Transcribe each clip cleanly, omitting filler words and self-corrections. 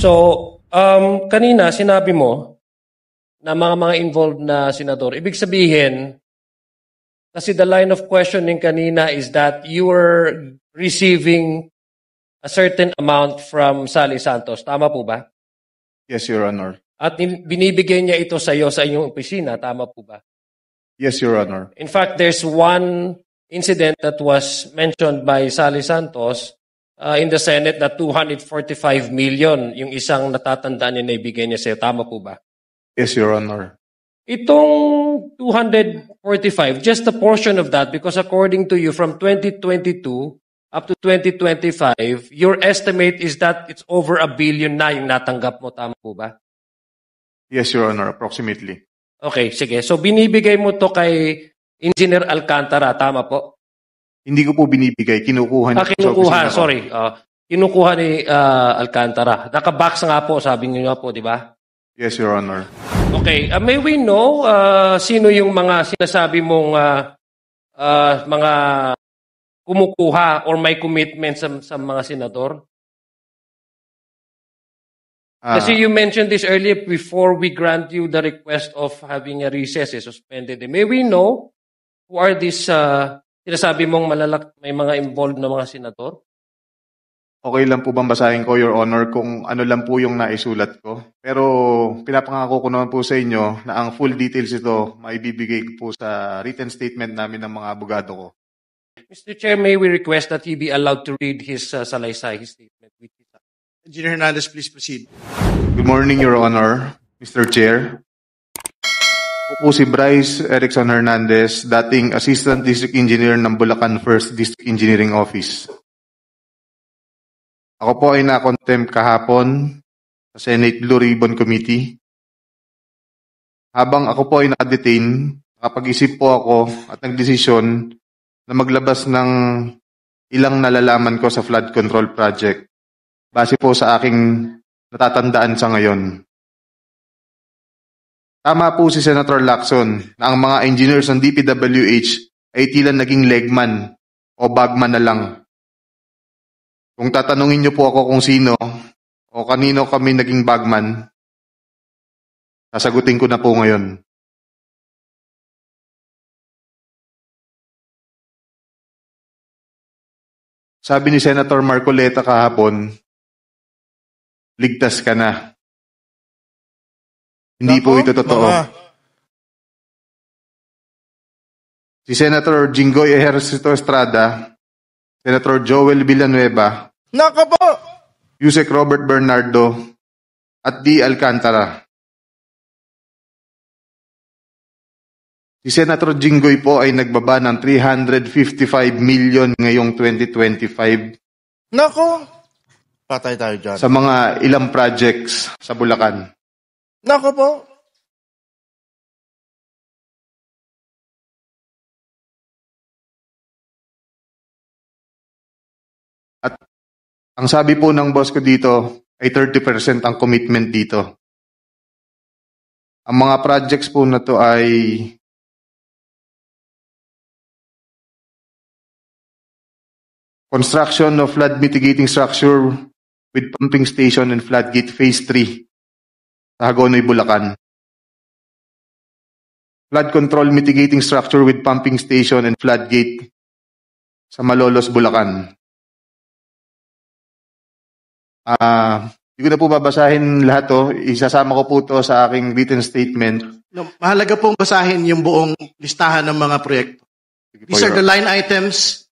So, kanina sinabi mo na mga involved na senador. Ibig sabihin, kasi the line of questioning kanina is that you were receiving a certain amount from Sally Santos. Tama po ba? Yes, Your Honor. At binibigay niya ito sa iyo sa inyong opisina. Tama po ba? Yes, Your Honor. In fact, there's one incident that was mentioned by Sally Santos in the Senate na 245 million yung isang natatandaan niya na ibigay niya sa iyo. Tama po ba? Yes, Your Honor. Itong 245, just a portion of that, because according to you, from 2022 up to 2025, your estimate is that it's over $1 billion na yung natanggap mo. Tama po ba? Yes, Your Honor, approximately. Okay, sige. So binibigay mo to kay Engineer Alcantara, tama po? Hindi ko po binibigay, kinukuha niya. Kinukuha, sorry. Kinukuha ni Alcantara. Nakabox nga po, sabi niyo nga po, di ba? Yes, Your Honor. Okay, may we know sino yung mga sinasabi mong mga kumukuha or may commitment sa mga senador? Kasi you mentioned this earlier before we grant you the request of having a recess, suspended. May we know who are these sinasabi mong may mga involved na mga senador? Okay lang po bang basahin ko, Your Honor, kung ano lang po yung naisulat ko? Pero pinapangako ko naman po sa inyo na ang full details ito maibibigay ko po sa written statement namin ng mga abogado ko. Mr. Chair, may we request that he be allowed to read his salaysay, his statement? Engineer Hernandez, please proceed. Good morning, Your Honor, Mr. Chair. Ako po si Bryce Erickson Hernandez, dating Assistant District Engineer ng Bulacan 1st District Engineering Office. Ako po ay na-contempt kahapon sa Senate Blue Ribbon Committee. Habang ako po ay na-detain, nakapag-isip po ako at nagdesisyon na maglabas ng ilang nalalaman ko sa flood control project base po sa aking natatandaan sa ngayon. Tama po si Senator Lacson na ang mga engineers ng DPWH ay tila naging legman o bagman na lang. Kung tatanungin niyo po ako kung sino o kanino kami naging bagman, sasagutin ko na po ngayon. Sabi ni Senator Marcoleta kahapon, ligtas ka na. Hindi po ito totoo. Si Senator Jinggoy Ejercito Estrada, Senator Joel Villanueva, Nako po! Yusek Robert Bernardo, at D. Alcantara. Si Senator Jinggoy po ay nagbaba ng 355 million ngayong 2025. Nako! Patay tayo dyan. Sa mga ilang projects sa Bulacan. Nako po! At ang sabi po ng boss ko dito ay 30% ang commitment dito. Ang mga projects po na to ay construction of flood mitigating structure with pumping station and floodgate phase 3 sa Hagonoy, Bulacan. Flood control mitigating structure with pumping station and floodgate sa Malolos, Bulacan. Hindi ko na po babasahin lahat to. Isasama ko po to sa aking written statement. No, mahalaga pong basahin yung buong listahan ng mga proyekto. These are the line items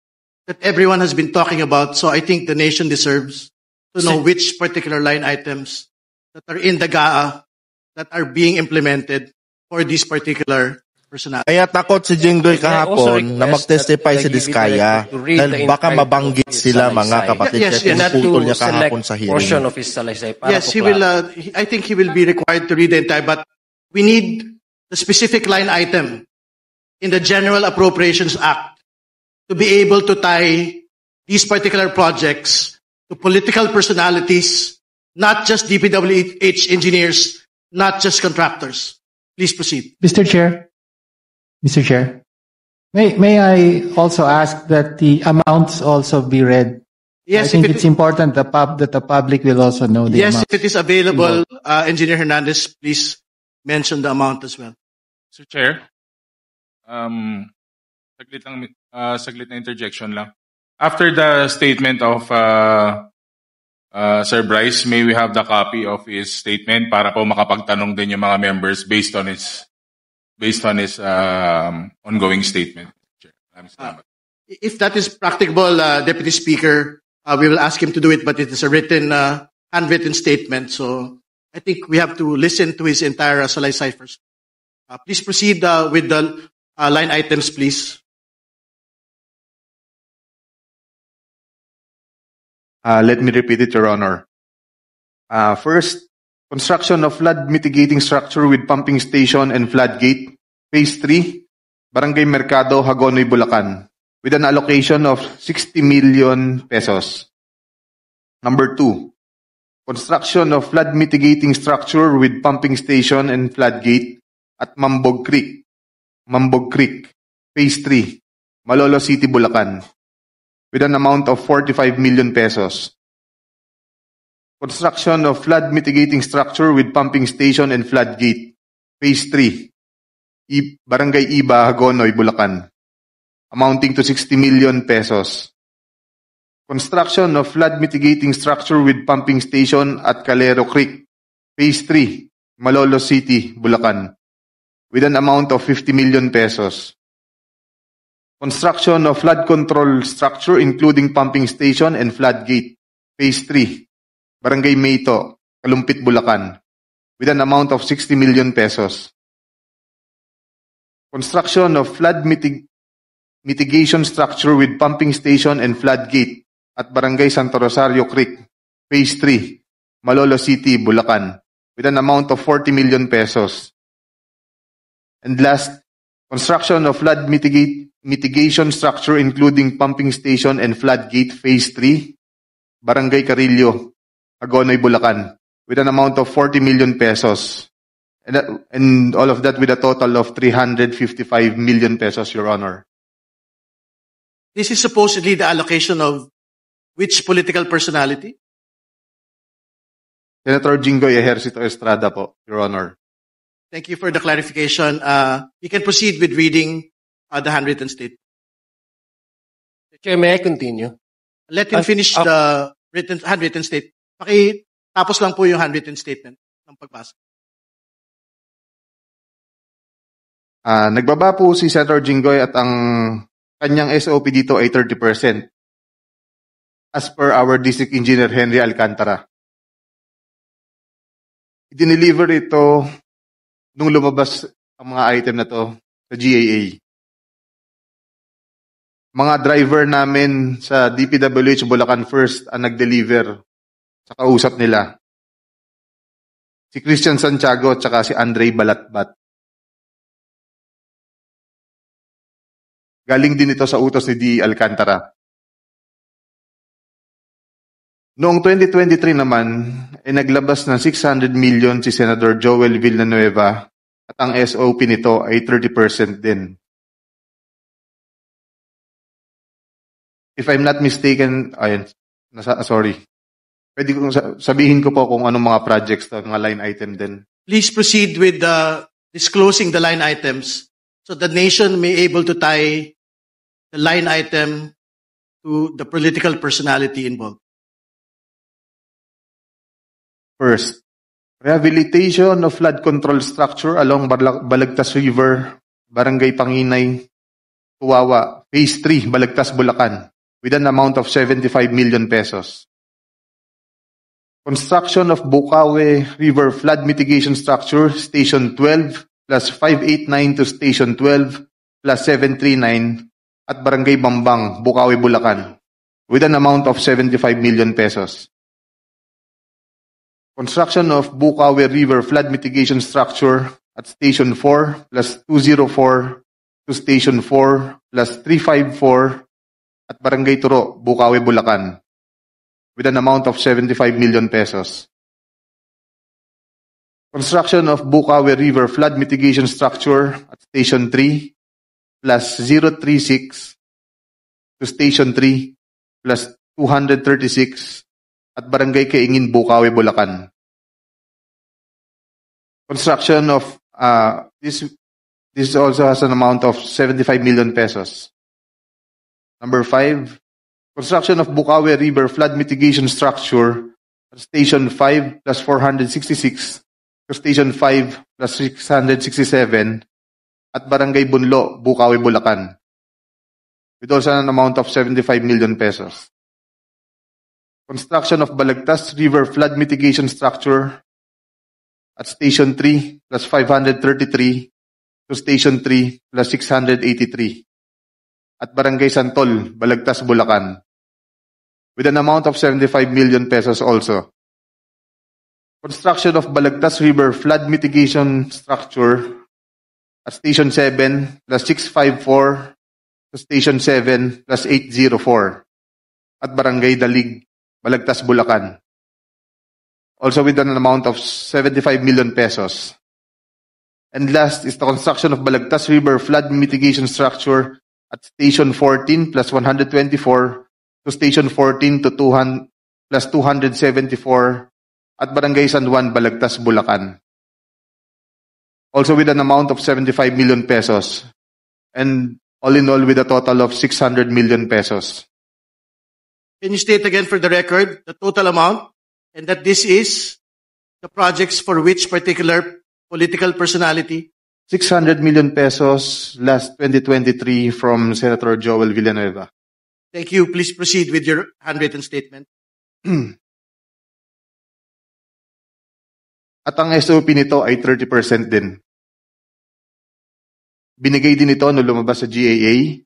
that everyone has been talking about, so I think the nation deserves to know which particular line items that are in the GAA that are being implemented for this particular personality. Kaya takot si Jinggoy kahapon na mag-testify si Diskaya dahil baka mabanggit sila mga kapatid. Yes, Putol niya kahapon sa hearing. Portion of his salaysay. Yes, he will. I think he will be required to read the entire, but we need the specific line item in the General Appropriations Act to be able to tie these particular projects to political personalities, not just DPWH engineers, not just contractors. Please proceed. Mr. Chair, may I also ask that the amounts also be read? Yes, I think if it's important that the public will also know the yes, amount. if it is available, Engineer Hernandez, please mention the amount as well. Mr. Chair, saglit na interjection lang. After the statement of Sir Bryce, may we have the copy of his statement para po makapagtanong din yung mga members based on his ongoing statement. Chair. If that is practicable, Deputy Speaker, we will ask him to do it, but it is a handwritten statement. So I think we have to listen to his entire Salay ciphers. Please proceed with the line items, please. Let me repeat it, Your Honor. First, construction of flood mitigating structure with pumping station and floodgate, Phase 3, Barangay Mercado, Hagonoy, Bulacan, with an allocation of 60 million pesos. Number 2, construction of flood mitigating structure with pumping station and floodgate at Mambog Creek, Phase 3, Malolo City, Bulacan, with an amount of 45 million pesos. Construction of flood mitigating structure with pumping station and floodgate, Phase 3, Barangay Iba, Hagonoy, Bulacan, amounting to 60 million pesos. Construction of flood mitigating structure with pumping station at Calero Creek, Phase 3, Malolo City, Bulacan, with an amount of 50 million pesos. Construction of flood control structure including pumping station and floodgate, Phase 3, Barangay Mayto, Kalumpit, Bulacan, with an amount of 60 million pesos. Construction of flood mitigation structure with pumping station and floodgate at Barangay Santo Rosario Creek, Phase 3, Malolo City, Bulacan, with an amount of 40 million pesos. And last, construction of flood mitigation structure including pumping station and floodgate, Phase 3, Barangay Carillo, Hagonoy, Bulacan, with an amount of 40 million pesos. And all of that with a total of 355 million pesos, Your Honor. This is supposedly the allocation of which political personality? Senator Jinggoy Ejercito Estrada po, Your Honor. Thank you for the clarification. You can proceed with reading the handwritten statement. Chair, may I continue? Let him finish the handwritten statement. Tapos lang po yung handwritten statement ng pagbasa. Nagbaba po si Senator Jinggoy at ang kanyang SOP dito ay 30%. As per our District Engineer Henry Alcantara. I-deliver ito nung lumabas ang mga item na to sa GAA. Mga driver namin sa DPWH Bulacan First ang nag-deliver sa kausap nila. Si Christian Santiago at saka si Andre Balatbat. Galing din ito sa utos ni D. Alcantara. Noong 2023 naman, ay naglabas ng 600 million si Senator Joel Villanueva at ang SOP nito ay 30% din. If I'm not mistaken, sorry. Pwede kong sabihin ko po kung anong mga projects to, mga line item din. Please proceed with disclosing the line items so the nation may able to tie the line item to the political personality involved. First, rehabilitation of flood control structure along Balagtas River, Barangay Panginay, Tuwawa, Phase 3, Balagtas, Bulacan, with an amount of 75 million pesos. Construction of Bukawe River Flood Mitigation Structure, Station 12, plus 589 to Station 12, plus 739, at Barangay Bambang, Bukawe, Bulacan, with an amount of 75 million pesos. Construction of Bukawe River Flood Mitigation Structure at Station 4 plus 204 to Station 4 plus 354 at Barangay Turo, Bukawe, Bulacan, with an amount of 75 million pesos. Construction of Bukawe River Flood Mitigation Structure at Station 3 plus 036 to Station 3 plus 236 at Barangay Kaingin, Bukawi, Bulacan. Construction of this also has an amount of 75 million pesos. Number 5, construction of Bukawi River flood mitigation structure at Station 5 plus 466 to Station 5 plus 667 at Barangay Bunlo, Bukawi, Bulacan, with also an amount of 75 million pesos. Construction of Balagtas River flood mitigation structure at Station 3 plus 533 to Station 3 plus 683 at Barangay Santol, Balagtas, Bulacan, with an amount of 75 million pesos also. Construction of Balagtas River flood mitigation structure at Station 7 plus 654 to Station 7 plus 804 at Barangay Dalig, Balagtas, Bulacan, also with an amount of 75 million pesos. And last is the construction of Balagtas River flood mitigation structure at Station 14 plus 124 to Station 14 to 200 plus 274 at Barangay San Juan, Balagtas, Bulacan, also with an amount of 75 million pesos, and all in all with a total of 600 million pesos. Can you state again for the record the total amount, and that this is the projects for which particular political personality? 600 million pesos last 2023 from Senator Joel Villanueva. Thank you. Please proceed with your handwritten statement. At ang SOP nito ay 30% din. Binigay din ito nung lumabas sa GAA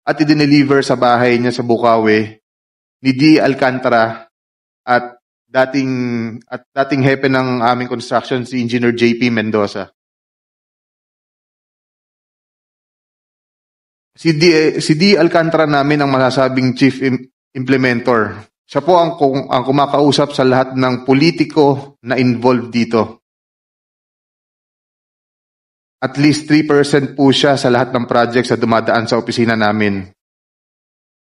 at i-deliver sa bahay niya sa Bukawi ni D. Alcantara at dating hepe ng aming construction si Engineer JP Mendoza. Si D. Alcantara namin ang masasabing chief implementor. Siya po ang kumakausap sa lahat ng politiko na involved dito. At least 3% po siya sa lahat ng projects na dumadaan sa opisina namin.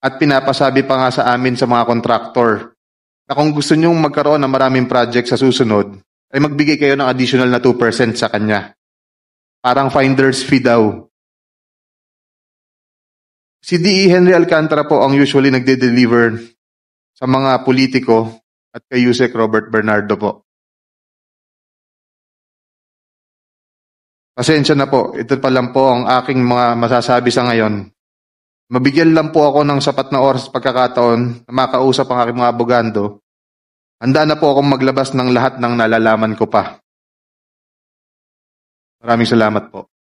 At pinapasabi pa nga sa amin sa mga kontraktor na kung gusto nyong magkaroon ng maraming projects sa susunod, ay magbigay kayo ng additional na 2% sa kanya. Parang finder's fee daw. Si D.E. Henry Alcantara po ang usually nagde-deliver sa mga politiko at kay Yusek Robert Bernardo po. Pasensya na po, ito pa lang po ang aking mga masasabi sa ngayon. Mabigyan lang po ako ng sapat na oras pagkakataon na makausap ang aking mga abogado. Handa na po akong maglabas ng lahat ng nalalaman ko pa. Maraming salamat po.